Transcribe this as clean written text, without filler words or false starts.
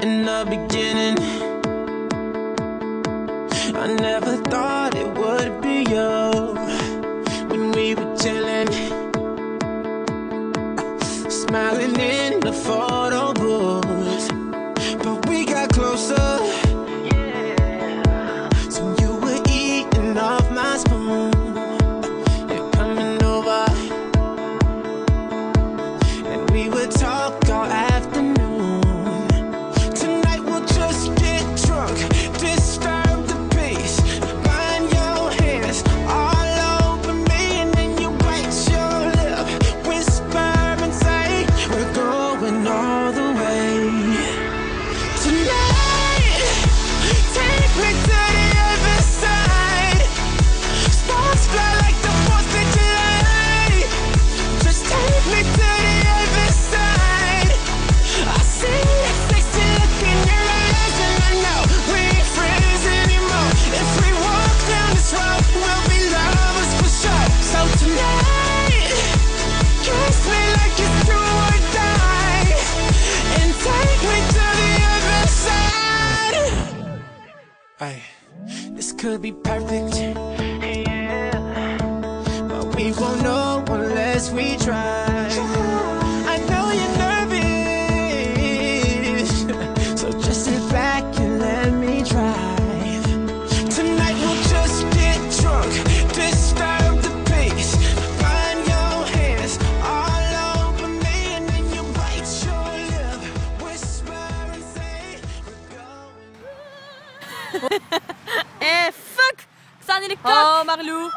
in the beginning. I never thought it would be you when we were chilling, smiling in the photo booth. But we got closer, so you were eating off my spoon. You're coming over, and we would talk all afternoon. Tonight we'll just get drunk, disturb the peace, find your hands all over me, and then you bite your lip, whisper and say we're going all the way. Tonight, take me to the other side. Sparks fly like the 4th of July. Just take me to the other side. I see that sexy look in your eyes, and I know we ain't friends anymore. If we walk down this road, we'll be lovers for sure. So tonight, kiss me like it's do or die, and take me to the other side. Ay, this could be perfect, but we won't know unless we try. I know you're nervous, so just sit back and let me drive. Tonight we'll just get drunk, disturb the peace, find your hands all over me, and then you bite your lip, whisper and say we're going. Eh, fuck! Saan niligtas? Oh, Marlou!